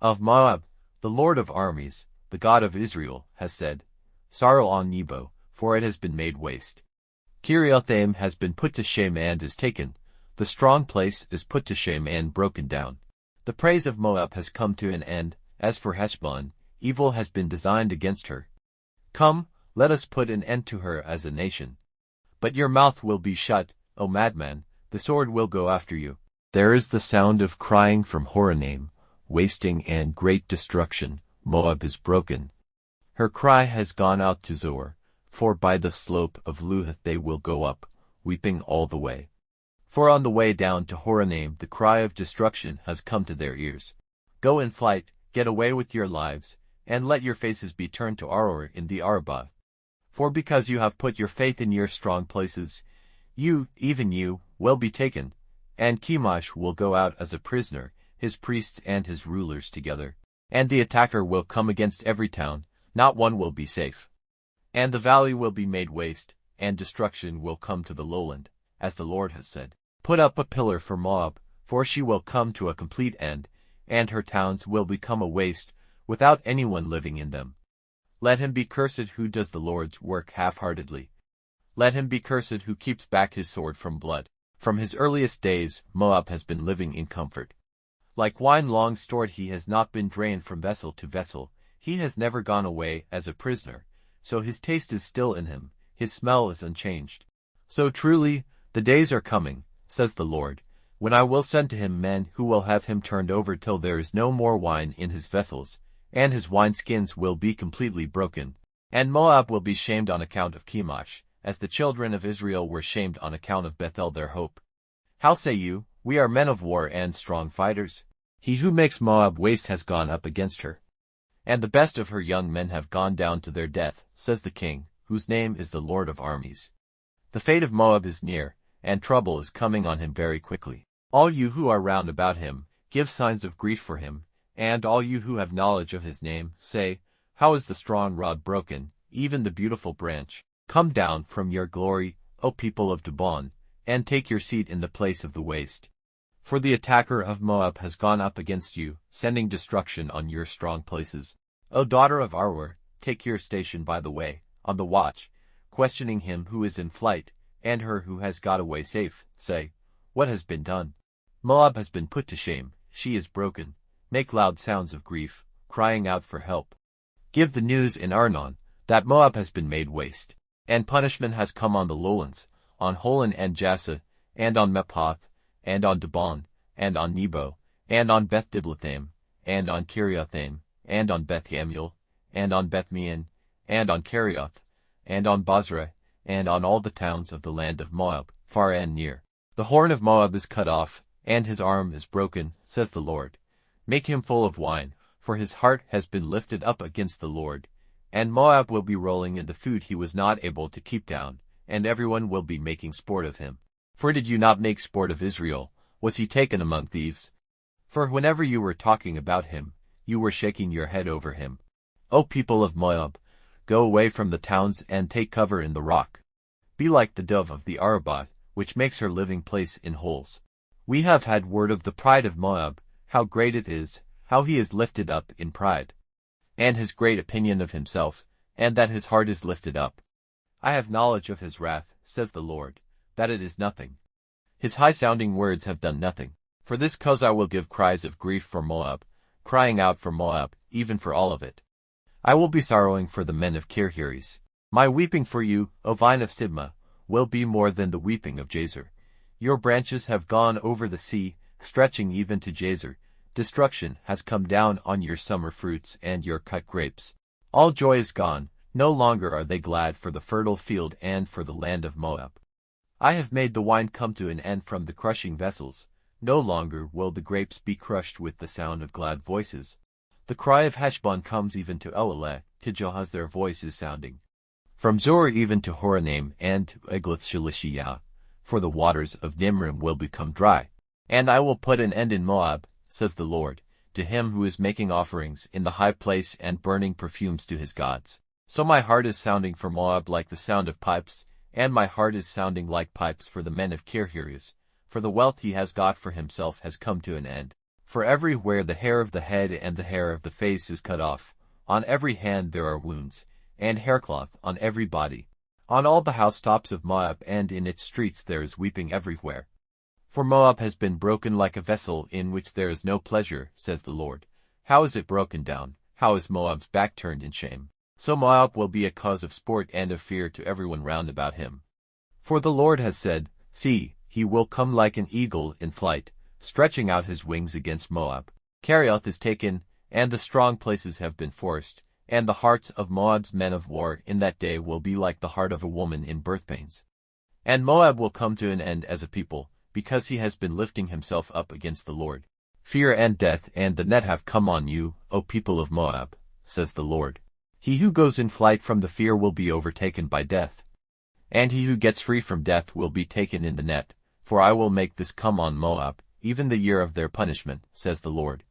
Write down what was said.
Of Moab, the Lord of armies, the God of Israel, has said, Sorrow on Nebo, for it has been made waste. Kiriathaim has been put to shame and is taken. The strong place is put to shame and broken down. The praise of Moab has come to an end. As for Heshbon, evil has been designed against her. Come, let us put an end to her as a nation. But your mouth will be shut, O madman, the sword will go after you. There is the sound of crying from Horonaim, wasting and great destruction. Moab is broken. Her cry has gone out to Zoar, for by the slope of Luhith they will go up, weeping all the way. For on the way down to Horonaim the cry of destruction has come to their ears. Go in flight, get away with your lives, and let your faces be turned to Aroer in the Arabah. For because you have put your faith in your strong places, you, even you, will be taken, and Chemosh will go out as a prisoner, his priests and his rulers together. And the attacker will come against every town, not one will be safe. And the valley will be made waste, and destruction will come to the lowland, as the Lord has said. Put up a pillar for Moab, for she will come to a complete end, and her towns will become a waste, without anyone living in them. Let him be cursed who does the Lord's work half-heartedly. Let him be cursed who keeps back his sword from blood. From his earliest days, Moab has been living in comfort. Like wine long stored, he has not been drained from vessel to vessel. He has never gone away as a prisoner, so his taste is still in him, his smell is unchanged. So truly, the days are coming, says the Lord, when I will send to him men who will have him turned over till there is no more wine in his vessels, and his wineskins will be completely broken. And Moab will be shamed on account of Chemosh, as the children of Israel were shamed on account of Bethel their hope. How say you, we are men of war and strong fighters? He who makes Moab waste has gone up against her. And the best of her young men have gone down to their death, says the King, whose name is the Lord of armies. The fate of Moab is near, and trouble is coming on him very quickly. All you who are round about him, give signs of grief for him, and all you who have knowledge of his name, say, How is the strong rod broken, even the beautiful branch? Come down from your glory, O people of Dibon, and take your seat in the place of the waste. For the attacker of Moab has gone up against you, sending destruction on your strong places. O daughter of Aroer, take your station by the way, on the watch, questioning him who is in flight, and her who has got away safe. Say, What has been done? Moab has been put to shame, she is broken. Make loud sounds of grief, crying out for help. Give the news in Arnon, that Moab has been made waste. And punishment has come on the lowlands, on Holon and Jassa, and on Mephath, and on Dibon, and on Nebo, and on Beth-Diblathaim, and on Kiriathaim, and on Beth-Yamuel, and on Beth-Meon, and on Kerioth, and on Bozrah, and on all the towns of the land of Moab, far and near. The horn of Moab is cut off, and his arm is broken, says the Lord. Make him full of wine, for his heart has been lifted up against the Lord. And Moab will be rolling in the food he was not able to keep down, and everyone will be making sport of him. For did you not make sport of Israel? Was he taken among thieves? For whenever you were talking about him, you were shaking your head over him. O people of Moab, go away from the towns and take cover in the rock. Be like the dove of the Arabah, which makes her living place in holes. We have had word of the pride of Moab, how great it is, how he is lifted up in pride, and his great opinion of himself, and that his heart is lifted up. I have knowledge of his wrath, says the Lord, that it is nothing. His high-sounding words have done nothing. For this cause I will give cries of grief for Moab, crying out for Moab, even for all of it. I will be sorrowing for the men of Kirhiris. My weeping for you, O vine of Sibmah, will be more than the weeping of Jazer. Your branches have gone over the sea, stretching even to Jazer. Destruction has come down on your summer fruits and your cut grapes. All joy is gone, no longer are they glad for the fertile field and for the land of Moab. I have made the wine come to an end from the crushing vessels. No longer will the grapes be crushed with the sound of glad voices. The cry of Heshbon comes even to Eleleh, to Jahaz their voice is sounding. From Zor even to Horonaim and to Eglath-Shalishiyah, for the waters of Nimrim will become dry. And I will put an end in Moab, says the Lord, to him who is making offerings in the high place and burning perfumes to his gods. So my heart is sounding for Moab like the sound of pipes, and my heart is sounding like pipes for the men of Kirhiris, for the wealth he has got for himself has come to an end. For everywhere the hair of the head and the hair of the face is cut off, on every hand there are wounds, and haircloth on every body. On all the housetops of Moab and in its streets there is weeping everywhere. For Moab has been broken like a vessel in which there is no pleasure, says the Lord. How is it broken down? How is Moab's back turned in shame? So Moab will be a cause of sport and of fear to everyone round about him. For the Lord has said, See, he will come like an eagle in flight, stretching out his wings against Moab. Kerioth is taken, and the strong places have been forced, and the hearts of Moab's men of war in that day will be like the heart of a woman in birth pains. And Moab will come to an end as a people, because he has been lifting himself up against the Lord. Fear and death and the net have come on you, O people of Moab, says the Lord. He who goes in flight from the fear will be overtaken by death. And he who gets free from death will be taken in the net, for I will make this come on Moab, even the year of their punishment, says the Lord.